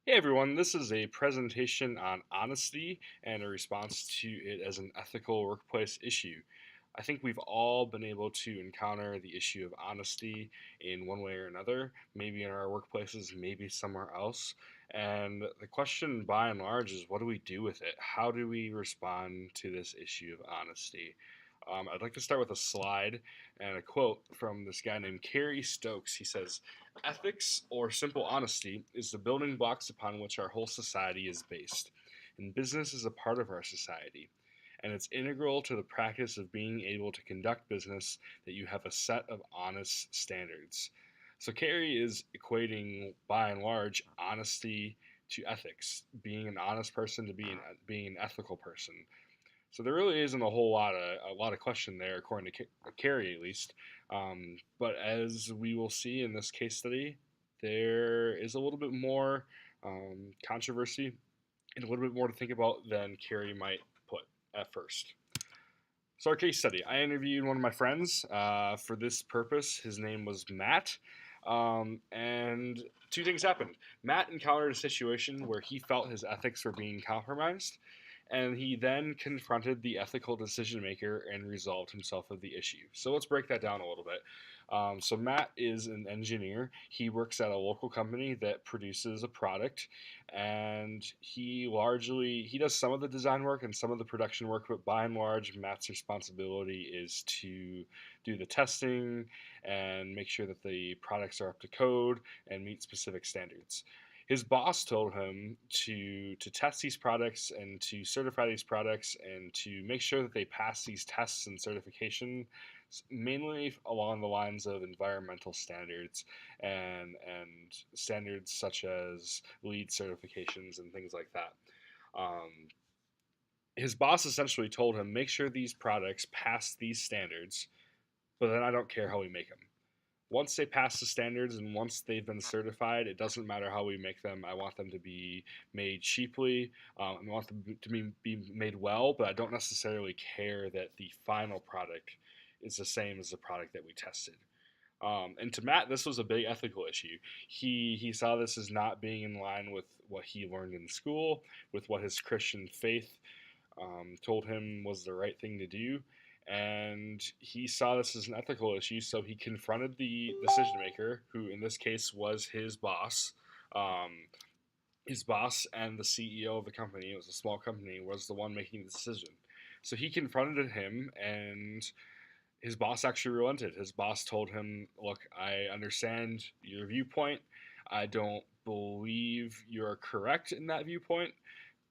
Hey everyone, this is a presentation on honesty and a response to it as an ethical workplace issue. I think we've all been able to encounter the issue of honesty in one way or another, maybe in our workplaces, maybe somewhere else. And the question by and large is, what do we do with it? How do we respond to this issue of honesty? I'd like to start with a slide and a quote from this guy named Kerry Stokes. He says, "Ethics, or simple honesty, is the building blocks upon which our whole society is based, and business is a part of our society. And it's integral to the practice of being able to conduct business that you have a set of honest standards." So Kerry is equating, by and large, honesty to ethics, being an honest person to being an ethical person. So there really isn't a lot of question there, according to Carrie at least. But as we will see in this case study, there is a little bit more controversy and a little bit more to think about than Carrie might put at first. So our case study, I interviewed one of my friends for this purpose. His name was Matt. And two things happened. Matt encountered a situation where he felt his ethics were being compromised, and he then confronted the ethical decision maker and resolved himself of the issue. So let's break that down a little bit. So Matt is an engineer. He works at a local company that produces a product, and he does some of the design work and some of the production work, but by and large, Matt's responsibility is to do the testing and make sure that the products are up to code and meet specific standards. His boss told him to test these products and to certify these products and to make sure that they pass these tests and certification, mainly along the lines of environmental standards and standards such as LEED certifications and things like that. Um, his boss essentially told him, make sure these products pass these standards, but then I don't care how we make them. Once they pass the standards and once they've been certified, it doesn't matter how we make them. I want them to be made cheaply. I want them to be made well, but I don't necessarily care that the final product is the same as the product that we tested. And to Matt, this was a big ethical issue. He saw this as not being in line with what he learned in school, with what his Christian faith told him was the right thing to do, and he saw this as an ethical issue. So he confronted the decision maker, who in this case was his boss. Um, his boss and the CEO of the company, it was a small company, was the one making the decision. So he confronted him, and his boss actually relented. His boss told him, "Look, I understand your viewpoint. I don't believe you're correct in that viewpoint,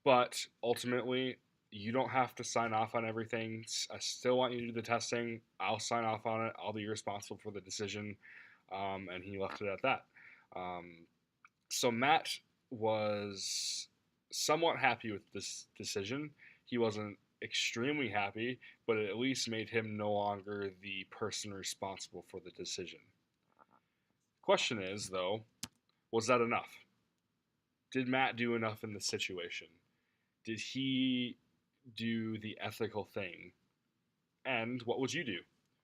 but ultimately, you don't have to sign off on everything. I still want you to do the testing. I'll sign off on it. I'll be responsible for the decision." And he left it at that. Um, so Matt was somewhat happy with this decision. He wasn't extremely happy, but it at least made him no longer the person responsible for the decision. Question is, though, was that enough? Did Matt do enough in this situation? Did he do the ethical thing? And what would you do?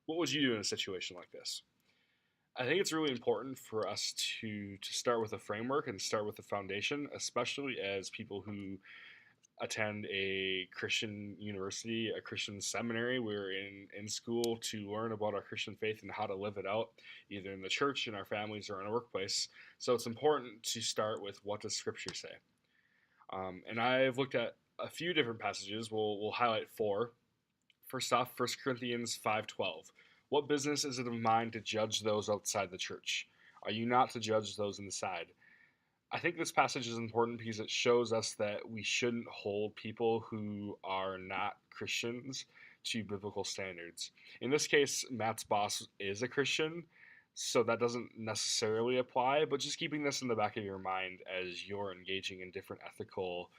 What would you do in a situation like this? I think it's really important for us to start with a framework and start with a foundation, especially as people who attend a Christian university, a Christian seminary. We're in school to learn about our Christian faith and how to live it out, either in the church, in our families, or in our workplace. So it's important to start with, what does Scripture say? And I've looked at a few different passages. We'll highlight four. First off, 1 Corinthians 5:12. What business is it of mine to judge those outside the church? Are you not to judge those inside? I think this passage is important because it shows us that we shouldn't hold people who are not Christians to biblical standards. In this case, Matt's boss is a Christian, so that doesn't necessarily apply, but just keeping this in the back of your mind as you're engaging in different ethical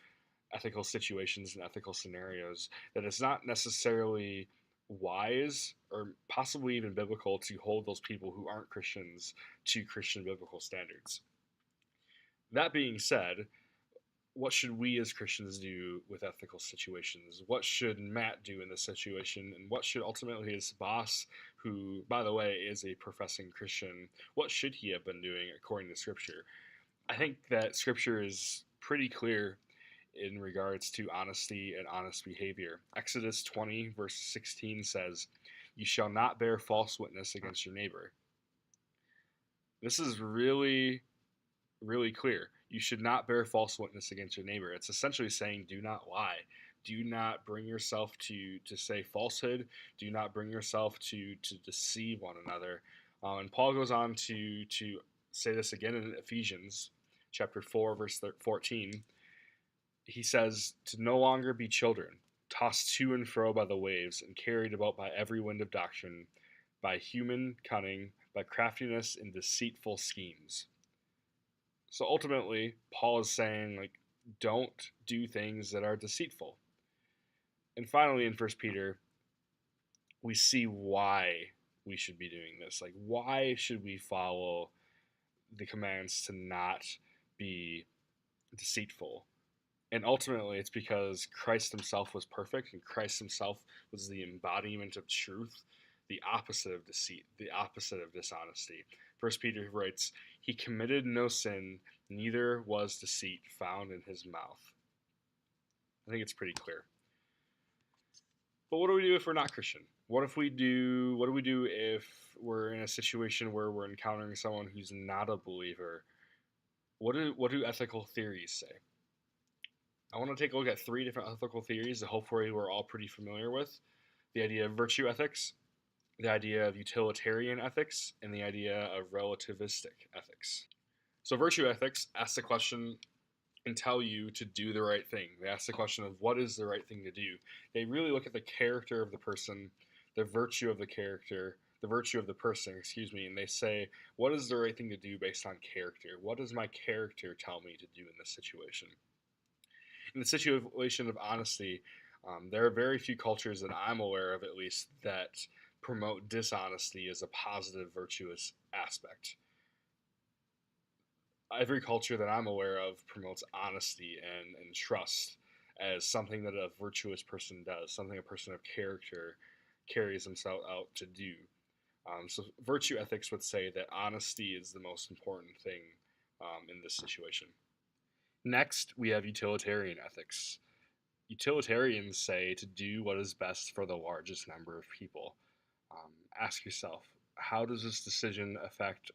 situations and ethical scenarios, that it's not necessarily wise or possibly even biblical to hold those people who aren't Christians to Christian biblical standards. That being said, what should we as Christians do with ethical situations? What should Matt do in this situation? And what should ultimately his boss, who, by the way, is a professing Christian, what should he have been doing according to Scripture? I think that Scripture is pretty clear in regards to honesty and honest behavior. Exodus 20, verse 16 says, "You shall not bear false witness against your neighbor." This is really, really clear. You should not bear false witness against your neighbor. It's essentially saying, do not lie. Do not bring yourself to say falsehood. Do not bring yourself to deceive one another. And Paul goes on to say this again in Ephesians chapter 4, verse 14. He says, to no longer be children, tossed to and fro by the waves and carried about by every wind of doctrine, by human cunning, by craftiness and deceitful schemes. So ultimately, Paul is saying, like, don't do things that are deceitful. And finally, in First Peter, we see why we should be doing this. Like, why should we follow the commands to not be deceitful? And ultimately, it's because Christ himself was perfect, and Christ himself was the embodiment of truth, the opposite of deceit, the opposite of dishonesty. First Peter writes, "He committed no sin, neither was deceit found in his mouth." I think it's pretty clear. But what do we do if we're not Christian? What do we do if we're in a situation where we're encountering someone who's not a believer? What do ethical theories say? I want to take a look at three different ethical theories that hopefully we're all pretty familiar with. The idea of virtue ethics, the idea of utilitarian ethics, and the idea of relativistic ethics. So virtue ethics asks the question and tell you to do the right thing. They ask the question of what is the right thing to do. They really look at the character of the person, the virtue of the character, the virtue of the person, and they say, what is the right thing to do based on character? What does my character tell me to do in this situation? In the situation of honesty, there are very few cultures that I'm aware of, at least, that promote dishonesty as a positive, virtuous aspect. Every culture that I'm aware of promotes honesty and trust as something that a virtuous person does, something a person of character carries himself out to do. So virtue ethics would say that honesty is the most important thing in this situation. Next, we have utilitarian ethics. Utilitarians say to do what is best for the largest number of people. Ask yourself, how does this decision affect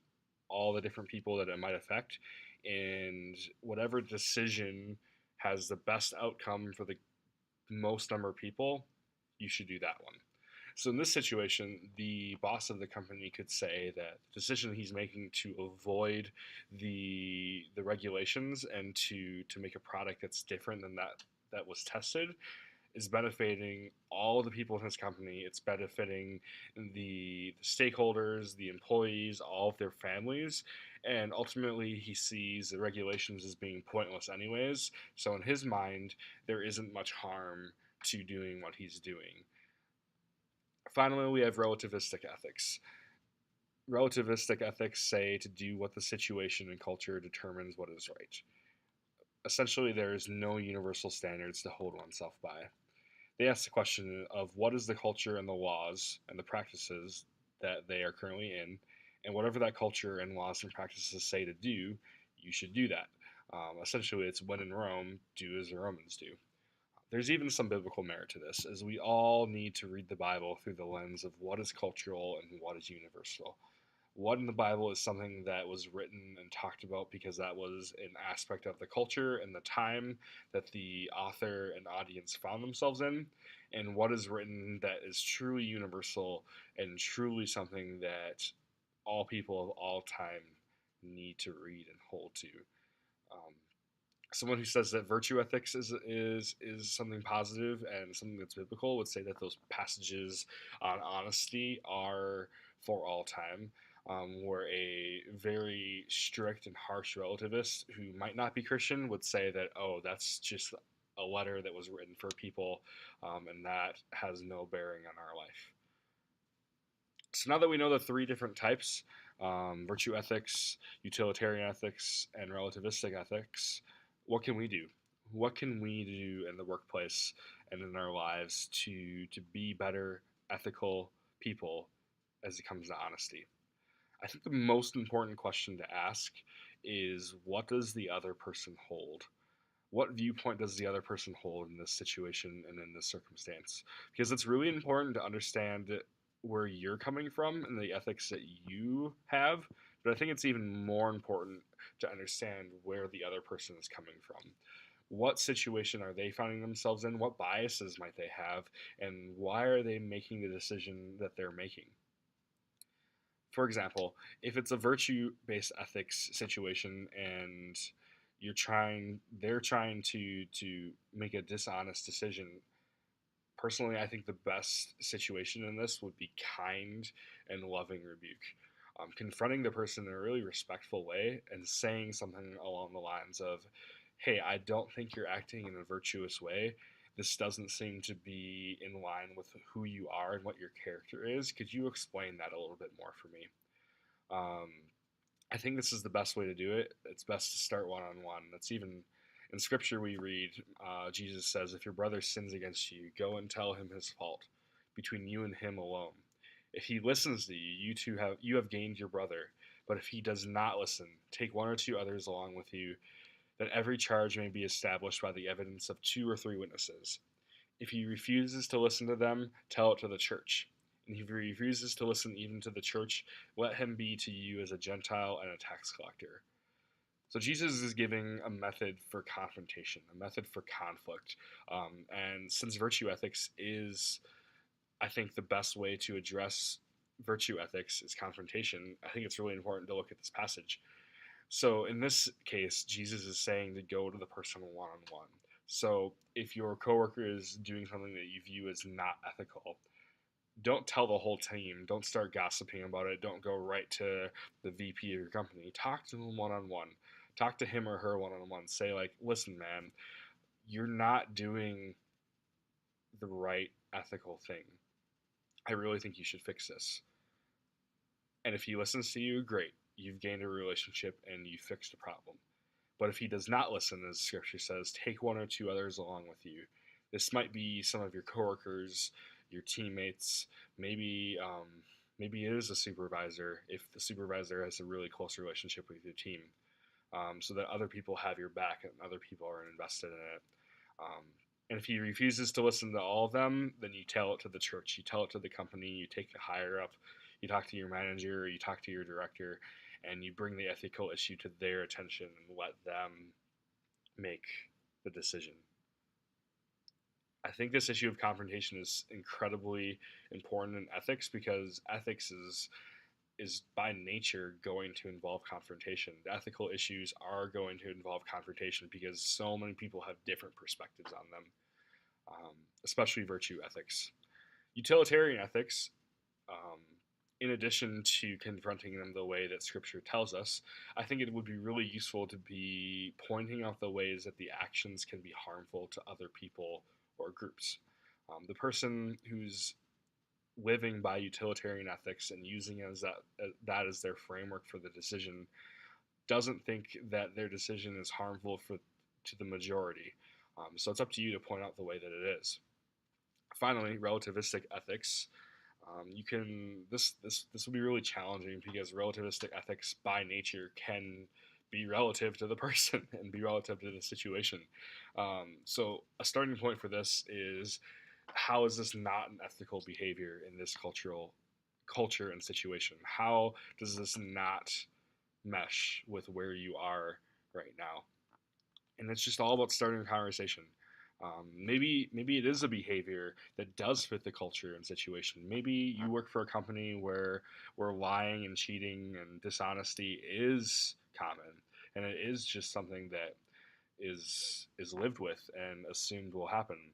all the different people that it might affect? And whatever decision has the best outcome for the most number of people, you should do that one. So in this situation, the boss of the company could say that the decision he's making to avoid the regulations and to make a product that's different than that was tested is benefiting all the people in his company. It's benefiting the stakeholders, the employees, all of their families, and ultimately he sees the regulations as being pointless anyways. So in his mind, there isn't much harm to doing what he's doing. Finally, we have relativistic ethics. Relativistic ethics say to do what the situation and culture determines what is right. Essentially, there is no universal standards to hold oneself by. They ask the question of what is the culture and the laws and the practices that they are currently in, and whatever that culture and laws and practices say to do, you should do that. Essentially, it's when in Rome, do as the Romans do. There's even some biblical merit to this, as we all need to read the Bible through the lens of what is cultural and what is universal. What in the Bible is something that was written and talked about because that was an aspect of the culture and the time that the author and audience found themselves in, and what is written that is truly universal and truly something that all people of all time need to read and hold to. Um, Someone who says that virtue ethics is something positive and something that's biblical would say that those passages on honesty are for all time. Where a very strict and harsh relativist who might not be Christian would say that, oh, that's just a letter that was written for people, and that has no bearing on our life. So now that we know the three different types, virtue ethics, utilitarian ethics, and relativistic ethics, what can we do? What can we do in the workplace and in our lives to be better ethical people as it comes to honesty? I think the most important question to ask is, what does the other person hold? What viewpoint does the other person hold in this situation and in this circumstance? Because it's really important to understand where you're coming from and the ethics that you have, but I think it's even more important to understand where the other person is coming from. What situation are they finding themselves in? What biases might they have? And why are they making the decision that they're making? For example, if it's a virtue-based ethics situation and they're trying to make a dishonest decision. Personally, I think the best situation in this would be kind and loving rebuke. Confronting the person in a really respectful way and saying something along the lines of, "Hey, I don't think you're acting in a virtuous way. This doesn't seem to be in line with who you are and what your character is. Could you explain that a little bit more for me?" Um, I think this is the best way to do it. It's best to start one on one. That's even in scripture we read, Jesus says, "If your brother sins against you, go and tell him his fault between you and him alone. If he listens to you, you have gained your brother. But if he does not listen, take one or two others along with you, that every charge may be established by the evidence of two or three witnesses. If he refuses to listen to them, tell it to the church. And if he refuses to listen even to the church, let him be to you as a Gentile and a tax collector." So Jesus is giving a method for confrontation, a method for conflict. And since virtue ethics is, I think, the best way to address virtue ethics is confrontation, I think it's really important to look at this passage. So in this case, Jesus is saying to go to the person one on one. So if your coworker is doing something that you view as not ethical, don't tell the whole team. Don't start gossiping about it. Don't go right to the VP of your company. Talk to them one on one. Talk to him or her one on one. Say, like, "Listen, man, you're not doing the right ethical thing. I really think you should fix this." And if he listens to you, great. You've gained a relationship and you fixed a problem. But if he does not listen, as scripture says, take one or two others along with you. This might be some of your coworkers, your teammates, maybe maybe it is a supervisor if the supervisor has a really close relationship with your team, so that other people have your back and other people are invested in it. Um, and if he refuses to listen to all of them, then you tell it to the church, you tell it to the company, you take it higher up, you talk to your manager, you talk to your director, and you bring the ethical issue to their attention and let them make the decision. I think this issue of confrontation is incredibly important in ethics because ethics is by nature going to involve confrontation. The ethical issues are going to involve confrontation because so many people have different perspectives on them, especially virtue ethics. Utilitarian ethics, um, in addition to confronting them the way that Scripture tells us, I think it would be really useful to be pointing out the ways that the actions can be harmful to other people or groups. The person who's living by utilitarian ethics and using that as their framework for the decision doesn't think that their decision is harmful to the majority. So it's up to you to point out the way that it is. Finally, relativistic ethics. You can this will be really challenging because relativistic ethics by nature can be relative to the person and be relative to the situation. So a starting point for this is, how is this not an ethical behavior in this culture and situation? How does this not mesh with where you are right now? And it's just all about starting a conversation. Maybe it is a behavior that does fit the culture and situation. Maybe you work for a company where lying and cheating and dishonesty is common, and it is just something that is lived with and assumed will happen.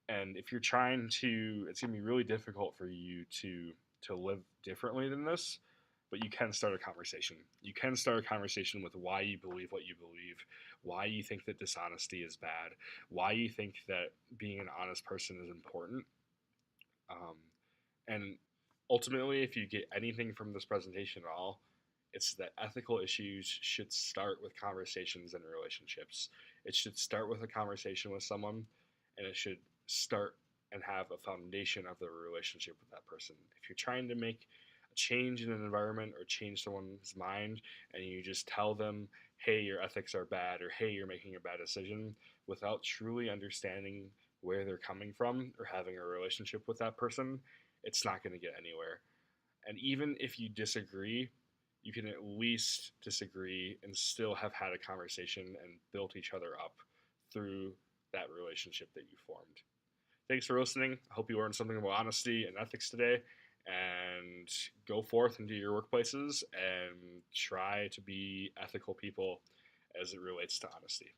And if you're trying to, it's gonna be really difficult for you to live differently than this, but you can start a conversation. You can start a conversation with why you believe what you believe, why you think that dishonesty is bad, why you think that being an honest person is important. Um, and ultimately, if you get anything from this presentation at all, it's that ethical issues should start with conversations and relationships. It should start with a conversation with someone, and it should start and have a foundation of the relationship with that person. If you're trying to make a change in an environment or change someone's mind, and you just tell them, hey, your ethics are bad, or hey, you're making a bad decision, without truly understanding where they're coming from or having a relationship with that person, it's not going to get anywhere. And even if you disagree, you can at least disagree and still have had a conversation and built each other up through that relationship that you formed. Thanks for listening. I hope you learned something about honesty and ethics today. And go forth into your workplaces and try to be ethical people as it relates to honesty.